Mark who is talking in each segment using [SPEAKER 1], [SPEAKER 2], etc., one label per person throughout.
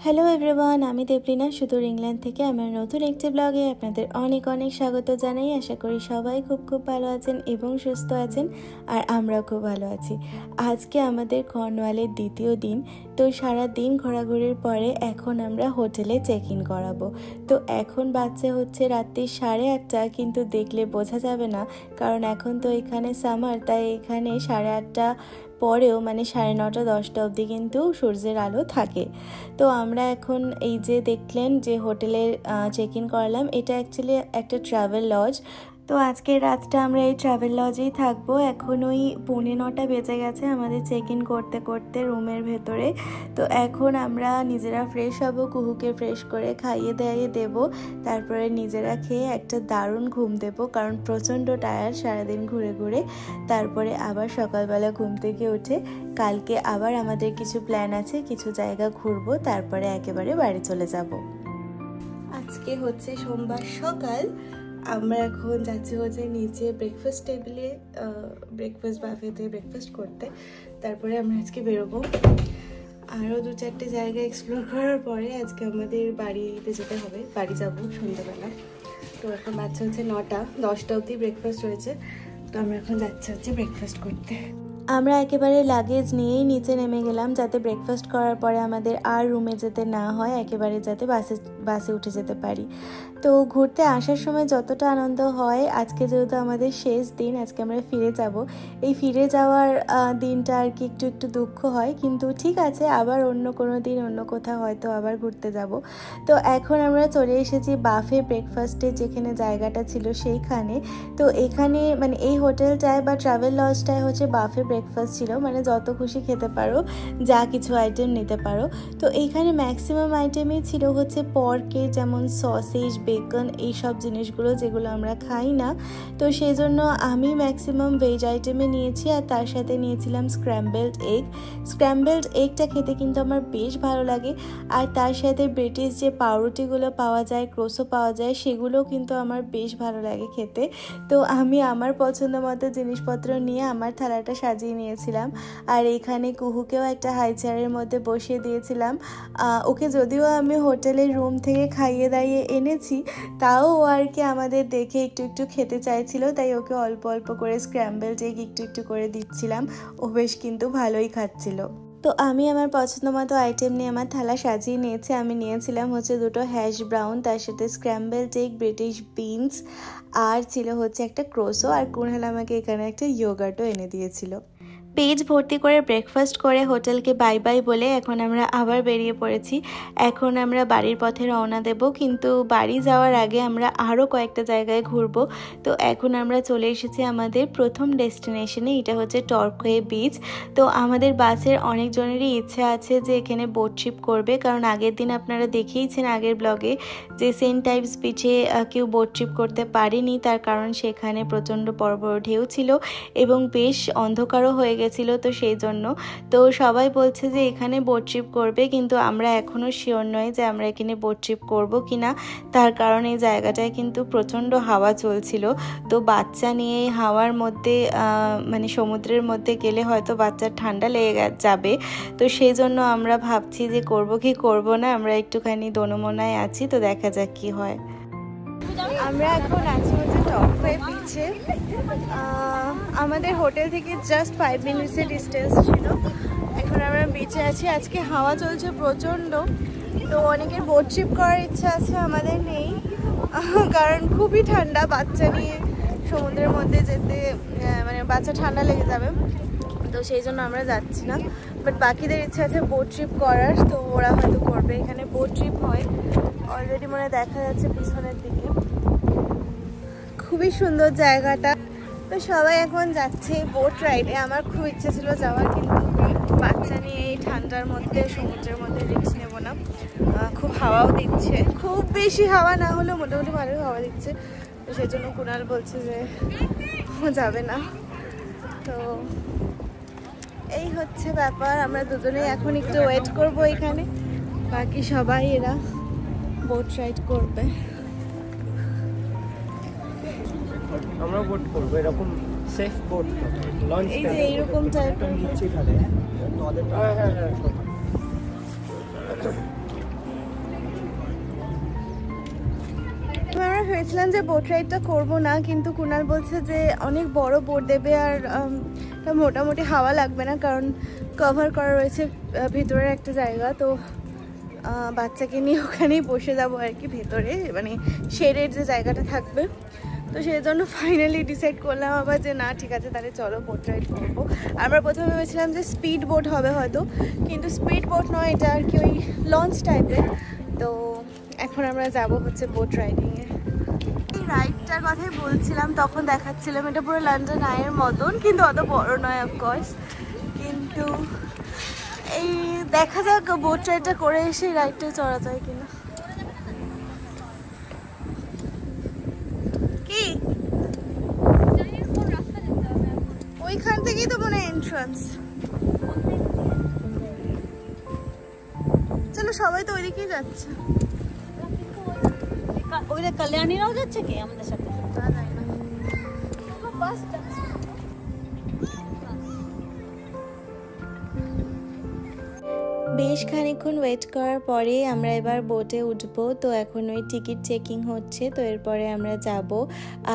[SPEAKER 1] Hello everyone, আমি দেবলিনা সুদূর England থেকে আমার নতুন একটি ব্লগে আপনাদের অনেক অনেক স্বাগত জানাই। আশা করি সবাই খুব ভালো আছেন এবং সুস্থ আছেন, আর আমরাও খুব ভালো আছি। আজকে আমাদের কর্নওয়ালের দ্বিতীয় দিন। তো সারা দিন ঘোরাঘুরির পরে এখন আমরা হোটেলে চেক ইন করাবো। তো এখন বাচ্চা হচ্ছে রাত্রি 8:30, কিন্তু দেখলে বোঝা যাবে না, কারণ এখন তো এখানে সামার, তাই এখানে 8:30 পরেও মানে 9:30 10টা অবধি কিন্তু সূর্যের আলো থাকে। তো আমরা এখন এই যে দেখলেন যে হোটেলে চেক ইন করলাম, এটা অ্যাকচুয়ালি একটা ট্রাভেল লজ। তো আজকের রাতটা আমরা এই ট্রাভেল লজেই থাকবো। এখন ওই 9:15 বেজে গেছে আমাদের চেক ইন করতে করতে রুমের ভেতরে। তো এখন আমরা নিজেরা ফ্রেশ হব, কুহুকে ফ্রেশ করে খাইয়ে দাইয়ে দেবো, তারপরে নিজেরা খেয়ে একটা দারুণ ঘুম দেবো, কারণ প্রচণ্ড টায়ার্ড সারাদিন ঘুরে ঘুরে। তারপরে আবার সকালবেলা ঘুম থেকে উঠে কালকে আবার আমাদের কিছু প্ল্যান আছে, কিছু জায়গা ঘুরবো, তারপরে একেবারে বাড়ি চলে যাব। আজকে হচ্ছে সোমবার সকাল। আমরা এখন যাচ্ছি হচ্ছে নিচে ব্রেকফাস্ট টেবিলে, ব্রেকফাস্ট বাফেতে ব্রেকফাস্ট করতে। তারপরে আমরা আজকে বেরোবো, আরও 2-4টে জায়গা এক্সপ্লোর করার পরে আজকে আমাদের বাড়িতে যেতে হবে, বাড়ি যাব সন্ধ্যাবেলা। তো এখন বাচ্চা হচ্ছে 9টা 10টা অবধি ব্রেকফাস্ট রয়েছে। তো আমরা এখন যাচ্ছি হচ্ছে ব্রেকফাস্ট করতে। আমরা একেবারে লাগেজ নিয়েই নিচে নেমে গেলাম, যাতে ব্রেকফাস্ট করার পরে আমাদের আর রুমে যেতে না হয়, একেবারে যাতে বাসে উঠে যেতে পারি। তো ঘুরতে আসার সময় যতটা আনন্দ হয়, আজকে যেহেতু আমাদের শেষ দিন, আজকে আমরা ফিরে যাব, এই ফিরে যাওয়ার দিনটা আর কি একটু দুঃখ হয়, কিন্তু ঠিক আছে, আবার অন্য কোনো দিন অন্য কোথাও হয়তো আবার ঘুরতে যাব। তো এখন আমরা চলে এসেছি বাফে ব্রেকফাস্টে, যেখানে জায়গাটা ছিল সেইখানে। তো এখানে মানে এই হোটেলটায় বা ট্রাভেল লজটায় হচ্ছে বাফে ব্রেকফাস্ট ছিল, মানে যত খুশি খেতে পারো, যা কিছু আইটেম নিতে পারো। তো এইখানে ম্যাক্সিমাম আইটেমই ছিল হচ্ছে পর্কের, যেমন সসেজ, বেকন, এইসব জিনিসগুলো যেগুলো আমরা খাই না। তো সেই জন্য আমি ম্যাক্সিমাম ভেজ আইটেমে নিয়েছি, আর তার সাথে নিয়েছিলাম স্ক্র্যাম্বলড এগ। স্ক্র্যাম্বলড এগটা খেতে কিন্তু আমার বেশ ভালো লাগে, আর তার সাথে ব্রিটিশ যে পাউরুটিগুলো পাওয়া যায়, ক্রোসো পাওয়া যায়, সেগুলোও কিন্তু আমার বেশ ভালো লাগে খেতে। তো আমি আমার পছন্দ মতো জিনিসপত্র নিয়ে আমার থালাটা সাজিয়ে নিয়েছিলাম, আর এখানে কুহুকেও একটা হাই চেয়ারের মধ্যে বসিয়ে দিয়েছিলাম। ওকে যদিও আমি হোটেলের রুম থেকে খাইয়ে দাইয়ে এনেছি, তাও ও আর কি আমাদের দেখে একটু খেতে চাইছিল, তাই ওকে অল্প অল্প করে স্ক্র্যাম্বলড এগ একটু করে দিচ্ছিলাম। ও বেশ কিন্তু ভালোই খাচ্ছিল। তো আমি আমার পছন্দ মতো আইটেম নিয়ে আমার থালা সাজিয়ে নিয়েছি। আমি নিয়েছিলাম হচ্ছে 2টো হ্যাশ ব্রাউন, তার সাথে স্ক্র্যাম্বলড এগ, ব্রিটিশ বিনস, আর ছিল হচ্ছে একটা ক্রোসো, আর কুনহাল আমাকে এখানে একটা ইয়োগার্টও এনে দিয়েছিল। পেজ ভর্তি করে ব্রেকফাস্ট করে হোটেলকে বাই বাই বলে এখন আমরা আবার বেরিয়ে পড়েছি। এখন আমরা বাড়ির পথে রওনা দেব, কিন্তু বাড়ি যাওয়ার আগে আমরা আরও কয়েকটা জায়গায় ঘুরবো। তো এখন আমরা চলে এসেছি আমাদের প্রথম ডেস্টিনেশনে, এটা হচ্ছে টর্কওয়ে বিচ। তো আমাদের বাসের অনেকজনেরই ইচ্ছা আছে যে এখানে বোট ট্রিপ করবে, কারণ আগের দিন আপনারা দেখিয়েছেন আগের ব্লগে যে সেন্ট টাইপস বিচে কেউ বোট ট্রিপ করতে পারেনি, তার কারণ সেখানে প্রচণ্ড বড় বড় ঢেউ ছিল এবং বেশ অন্ধকারও হয়ে গেছিল। তো সেই জন্য তো সবাই বলছে যে এখানে বোট ট্রিপ করবে, কিন্তু আমরা এখনও শিওর নই যে আমরা এখানে বোট ট্রিপ করবো কিনা, তার কারণ এই জায়গাটায় কিন্তু প্রচণ্ড হাওয়া চলছিল। তো বাচ্চা নিয়ে হাওয়ার মধ্যে মানে সমুদ্রের মধ্যে গেলে হয়তো বাচ্চার ঠান্ডা লেগে যাবে। তো সেই জন্য আমরা ভাবছি যে করবো কি করবো না, আমরা একটুখানি দোনোমনায় আছি। তো দেখা যাক কি হয়। আমরা এখন আছি হচ্ছে টর্কওয়ে বিচে। আমাদের হোটেল থেকে জাস্ট 5 মিনিটসের ডিস্টেন্স ছিল। এখন আমরা বিচে আছি। আজকে হাওয়া চলছে প্রচণ্ড, তো অনেকের বোট ট্রিপ করার ইচ্ছা আছে, আমাদের নেই, কারণ খুবই ঠান্ডা। বাচ্চা নিয়ে সমুদ্রের মধ্যে যেতে মানে বাচ্চা ঠান্ডা লেগে যাবে, তো সেই জন্য আমরা যাচ্ছি না। বাট বাকিদের ইচ্ছা আছে বোট ট্রিপ করার, তো ওরা হয়তো করবে। এখানে বোট ট্রিপ হয় অলরেডি, মনে দেখা যাচ্ছে পিছনের দিকে। খুবই সুন্দর জায়গাটা। তো সবাই এখন যাচ্ছে বোট রাইডে। আমার খুব ইচ্ছে ছিল যাওয়ার, কিন্তু বাচ্চা নিয়ে এই ঠান্ডার মধ্যে সমুদ্রের মধ্যে রিস্ক নেব না। খুব হাওয়াও দিচ্ছে, খুব বেশি হাওয়া না হলেও মোটামুটি ভালোই হাওয়া দিচ্ছে। তো সেই জন্য কুনাল বলছে যে যাবে না। তো এই হচ্ছে ব্যাপার। আমরা দুজনেই এখন একটু ওয়েট করব এখানে, বাকি সবাই এরা বোট রাইড করবে।
[SPEAKER 2] আমরা বোট করব এরকম সেফ বোট, লঞ্চ
[SPEAKER 1] এই যে এইরকম টাইপের
[SPEAKER 2] নিচে থাকে। হ্যাঁ
[SPEAKER 1] ভেবেছিলাম যে বোট রাইডটা করবো না, কিন্তু কুনাল বলছে যে অনেক বড় বোট দেবে আর মোটামুটি হাওয়া লাগবে না, কারণ কভার করা রয়েছে ভেতরের একটা জায়গা। তো বাচ্চাকে নিয়ে ওখানেই বসে যাবো আর কি, ভেতরে মানে শেডের যে জায়গাটা থাকবে। তো সেই জন্য ফাইনালি ডিসাইড করলাম আবার যে না ঠিক আছে তাহলে চলো বোট রাইড করবো। আমরা প্রথমে ভেবেছিলাম যে স্পিড বোট হবে হয়তো, কিন্তু স্পিড বোট নয়, এটা আর কি ওই লঞ্চ টাইপের। তো এখন আমরা যাব হচ্ছে বোট রাইডিংয়ে। এই রাইডটার কথাই বলছিলাম, তখন দেখাচ্ছিলাম এটা পুরো লন্ডন আইয়ের মতন, কিন্তু অত বড় নয় অফকোর্স। কিন্তু এই দেখা যাক বোট রাইডটা করে এসে রাইডটাই চড়া যায় কিনা। কি ওইখান থেকেই তো মনে হয় এন্ট্রান্স। চলো সবাই তো ওইদিকেই যাচ্ছে।
[SPEAKER 3] ওইটা কল্যাণীরাও যাচ্ছে কি আমাদের সাথে?
[SPEAKER 1] তা যায় না। বেশ খানিকক্ষণ ওয়েট করার পরে আমরা এবার বোটে উঠবো। তো এখন ওই টিকিট চেকিং হচ্ছে, তো এরপরে আমরা যাব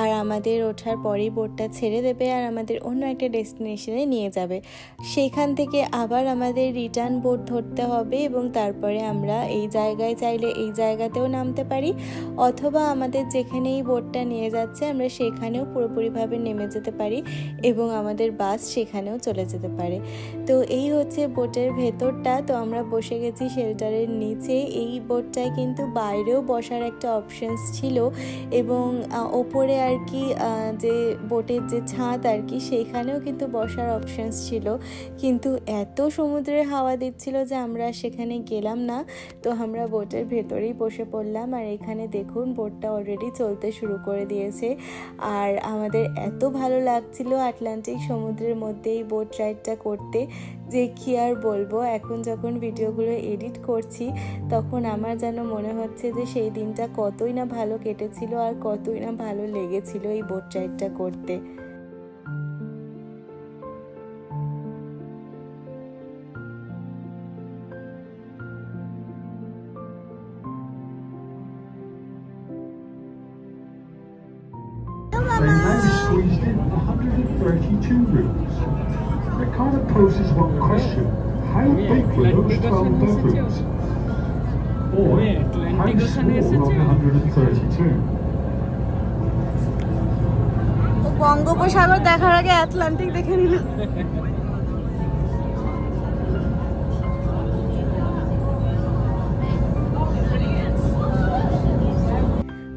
[SPEAKER 1] আর আমাদের ওঠার পরেই বোটটা ছেড়ে দেবে আর আমাদের অন্য একটা ডেস্টিনেশনে নিয়ে যাবে। সেইখান থেকে আবার আমাদের রিটার্ন বোট ধরতে হবে এবং তারপরে আমরা এই জায়গায় চাইলে এই জায়গাতেও নামতে পারি, অথবা আমাদের যেখানে এই বোটটা নিয়ে যাচ্ছে আমরা সেখানেও পুরোপুরিভাবে নেমে যেতে পারি এবং আমাদের বাস সেখানেও চলে যেতে পারে। তো এই হচ্ছে বোটের ভেতরটা। তো আমরা বসে গেছি শেল্টারের নিচে। এই বোটটায় কিন্তু বাইরেও বসার একটা অপশানস ছিল এবং ওপরে আর কি যে বোটের যে ছাদ আর কি সেইখানেও কিন্তু বসার অপশানস ছিল, কিন্তু এত সমুদ্রের হাওয়া দিচ্ছিল যে আমরা সেখানে গেলাম না। তো আমরা বোটের ভেতরেই বসে পড়লাম আর এখানে দেখুন বোটটা অলরেডি চলতে শুরু করে দিয়েছে। আর আমাদের এত ভালো লাগছিল আটলান্টিক সমুদ্রের মধ্যে এই বোট রাইডটা করতে যে কি আর বলবো। এখন যখন ভিডিওগুলো এডিট করছি তখন আমার যেন মনে হচ্ছে যে সেই দিনটা কতই না ভালো কেটেছিল আর কতই না ভালো লেগেছিল এই বোট রাইডটা করতে।
[SPEAKER 4] Squeezed in 132 rooms. It kind of poses one question: how big were those 12 bedrooms? Or how small are 132?
[SPEAKER 1] বঙ্গোপসাগর দেখার আগে আটলান্টিক দেখে নিল।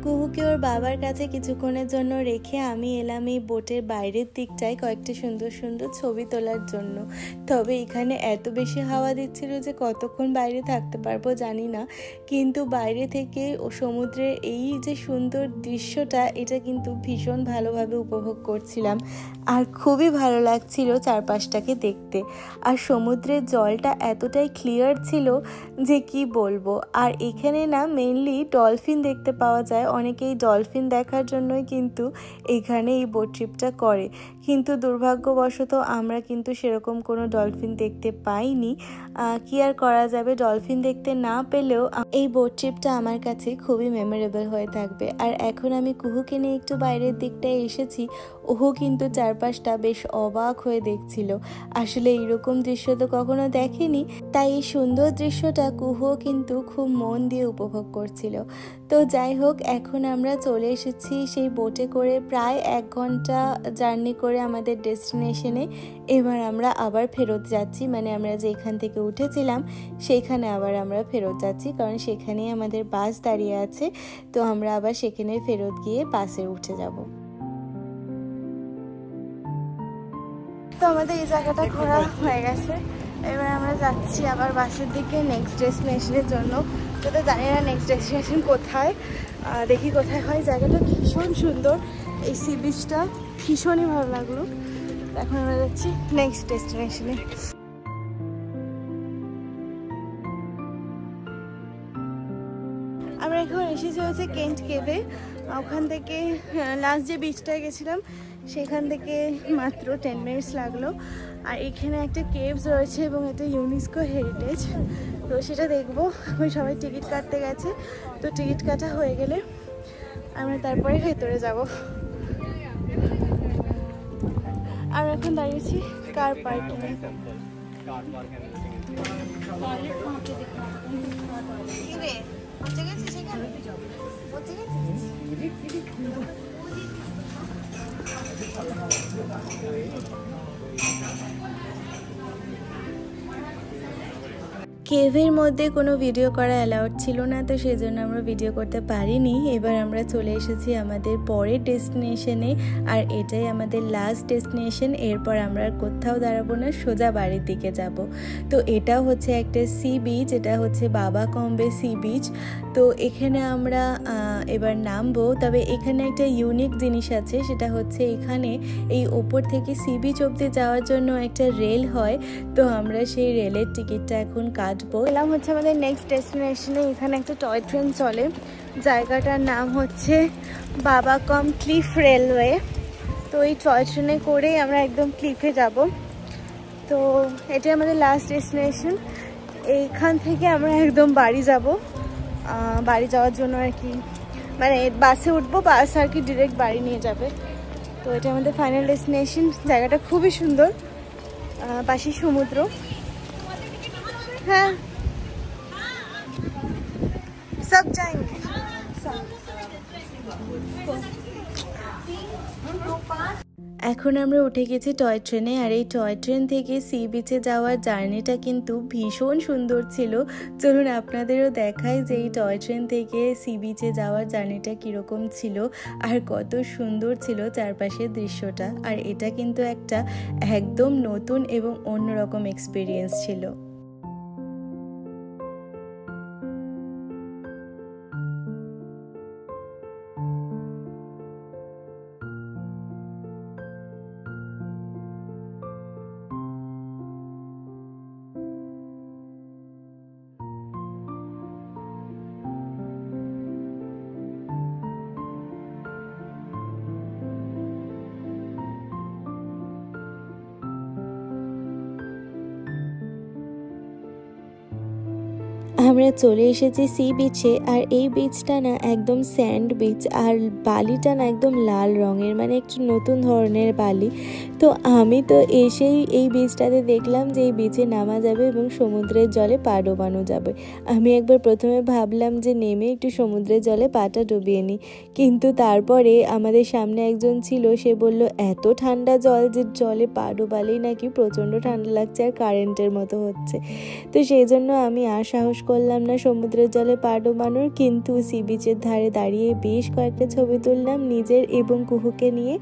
[SPEAKER 1] কুহুকে ওর বাবার কাছে কিছুক্ষণের জন্য রেখে আমি এলাম এই বোটের বাইরের দিকটায় কয়েকটা সুন্দর সুন্দর ছবি তোলার জন্য। তবে এখানে এত বেশি হাওয়া দিচ্ছিল যে কতক্ষণ বাইরে থাকতে পারবো জানি না, কিন্তু বাইরে থেকে ও সমুদ্রের এই যে সুন্দর দৃশ্যটা এটা কিন্তু ভীষণ ভালোভাবে উপভোগ করছিলাম আর খুবই ভালো লাগছিল চারপাশটাকে দেখতে। আর সমুদ্রের জলটা এতটাই ক্লিয়ার ছিল যে কি বলবো। আর এখানে না মেইনলি ডলফিন দেখতে পাওয়া যায়, অনেকেই ডলফিন দেখার জন্যই কিন্তু এখানে এই বোট ট্রিপটা করে, কিন্তু দুর্ভাগ্যবশত আমরা কিন্তু সেরকম কোনো ডলফিন দেখতে পাইনি। কি আর করা যাবে, ডলফিন দেখতে না পেলেও এই বোট ট্রিপটা আমার কাছে খুবই মেমোরেবল হয়ে থাকবে। আর এখন আমি কুহুকে নিয়ে একটু বাইরের দিকটায় এসেছি, ওহু কিন্তু চারপাশটা বেশ অবাক হয়ে দেখছিল। আসলে এইরকম দৃশ্য তো কখনো দেখেনি, তাই এই সুন্দর দৃশ্যটা কুহুও কিন্তু খুব মন দিয়ে উপভোগ করছিল। তো যাই হোক, এখন আমরা চলে এসেছি সেই বোটে করে প্রায় 1 ঘন্টা জার্নি করে আমাদের ডেস্টিনেশনে। এবার আমরা আবার ফেরত যাচ্ছি, মানে আমরা যেখান থেকে উঠেছিলাম সেইখানে আবার আমরা ফেরত যাচ্ছি, কারণ সেখানেই আমাদের বাস দাঁড়িয়ে আছে। তো আমরা আবার সেখানে ফেরত গিয়ে বাসে উঠে যাব। তো আমাদের এই জায়গাটা ঘোরা হয়ে গেছে, এবার আমরা যাচ্ছি আবার বাসের দিকে নেক্সট ডেস্টিনেশনের জন্য। তো জানি না নেক্সট ডেস্টিনেশন কোথায়, দেখি কোথায় হয়। জায়গাটা ভীষণ সুন্দর, এই সি বিচটা ভীষণই ভালো লাগলো। এখন আমরা যাচ্ছি নেক্সট ডেস্টিনেশনে। আমরা এখন এসেছি হচ্ছে কেন্ট কেভে। ওখান থেকে লাস্ট যে বিচটায় গেছিলাম সেখান থেকে মাত্র 10 মিনিটস লাগলো। আর এখানে একটা কেভস রয়েছে এবং এটা ইউনেস্কো হেরিটেজ, তো সেটা দেখবো। ওই সবাই টিকিট কাটতে গেছে, তো টিকিট কাটা হয়ে গেলে আমরা তারপরে ভেতরে যাব। আমরা এখন দাঁড়িয়েছি কার পার্কিংয়ে। কেভের মধ্যে কোনো ভিডিও করা অ্যালাউড ছিল না, তো সেই জন্য আমরা ভিডিও করতে পারিনি। এবার আমরা চলে এসেছি আমাদের পরের ডেস্টিনেশনে, আর এটাই আমাদের লাস্ট ডেস্টিনেশন। এরপর আমরা কোথাও দাঁড়াবো না, সোজা বাড়ির দিকে যাব। তো এটা হচ্ছে একটা সি বিচ, এটা হচ্ছে বাবা কম্বে সি বিচ। তো এখানে আমরা এবার নামবো। তবে এখানে একটা ইউনিক জিনিস আছে, সেটা হচ্ছে এখানে এই ওপর থেকে সি বিচ অবধি যাওয়ার জন্য একটা রেল হয়। তো আমরা সেই রেলের টিকিটটা এখন এলাম হচ্ছে আমাদের নেক্সট ডেস্টিনেশনে। এখানে একটা টয় ট্রেন চলে, জায়গাটার নাম হচ্ছে বাবা কম ক্লিফ রেলওয়ে। তো এই টয় ট্রেনে করেই আমরা একদম ক্লিফে যাব। তো এটাই আমাদের লাস্ট ডেস্টিনেশন। এইখান থেকে আমরা একদম বাড়ি যাব। বাড়ি যাওয়ার জন্য আর কি, মানে বাসে উঠবো, বাস আর কি ডিরেক্ট বাড়ি নিয়ে যাবে। তো এটা আমাদের ফাইনাল ডেস্টিনেশন। জায়গাটা খুবই সুন্দর, পাশে সমুদ্র। হ্যাঁ, সব যাएंगे। এখন আমরা উঠে গেছি টয় ট্রেনে, আর এই টয় ট্রেন থেকে সি বিচে যাওয়ার জার্নিটা কিন্তু ভীষণ সুন্দর ছিল। চলুন আপনাদেরও দেখাই যে এই টয় ট্রেন থেকে সি বিচে যাওয়ার জার্নিটা কীরকম ছিল আর কত সুন্দর ছিল চারপাশের দৃশ্যটা। আর এটা কিন্তু একটা একদম নতুন এবং অন্যরকম এক্সপিরিয়েন্স ছিল। আমরা চলে এসেছি সি বিচে, আর এই বিচটা না একদম স্যান্ড বিচ, আর বালিটা না একদম লাল রঙের, মানে একটু নতুন ধরনের বালি। তো আমি তো এসেই এই বিচটাতে দেখলাম যে এই বিচে নামা যাবে এবং সমুদ্রের জলে পা ডোবানো যাবে। আমি একবার প্রথমে ভাবলাম যে নেমে একটু সমুদ্রের জলে পাটা ডুবিয়ে নিই, কিন্তু তারপরে আমাদের সামনে একজন ছিল, সে বলল এত ঠান্ডা জল যে জলে পা ডোবালেই নাকি প্রচণ্ড ঠান্ডা লাগছে আর কারেন্টের মতো হচ্ছে। তো সেই জন্য আমি আর সাহস করলাম না সমুদ্রের জলে পা ডোবানোর, কিন্তু সি বিচের ধারে দাঁড়িয়ে বেশ কয়েকটা ছবি তুললাম নিজের এবং কুহুকে নিয়ে।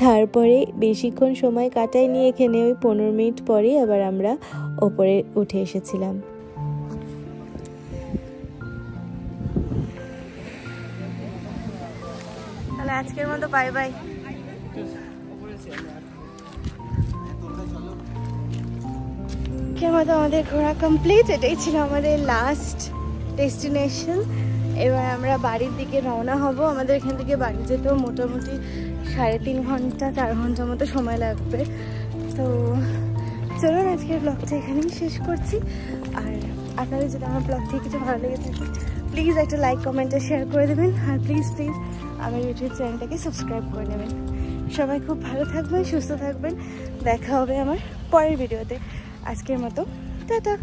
[SPEAKER 1] তারপরে বেশিক্ষণ সময় কাটাই নিয়ে এখানে ওই 15 মিনিট পরে আবার আমরা ওপরে উঠে এসেছিলাম। তাহলে আজকের মতো বাই বাই। মতো আমাদের ঘোরা কমপ্লিট। এটাই ছিল আমাদের লাস্ট ডেস্টিনেশন। এবার আমরা বাড়ির দিকে রওনা হব। আমাদের এখান থেকে বাড়ি যেতেও মোটামুটি 3.5 ঘন্টা 4 ঘন্টার মতো সময় লাগবে। তো চলুন আজকের ব্লগটা এখানেই শেষ করছি। আর আপনাদের যদি আমার ব্লগ থেকে কিছু ভালো লেগে থাকে প্লিজ একটা লাইক কমেন্টে শেয়ার করে দেবেন, আর প্লিজ আমার ইউটিউব চ্যানেলটাকে সাবস্ক্রাইব করে নেবেন। সবাই খুব ভালো থাকবেন, সুস্থ থাকবেন। দেখা হবে আমার পরের ভিডিওতে। আজকের মতো টাটা।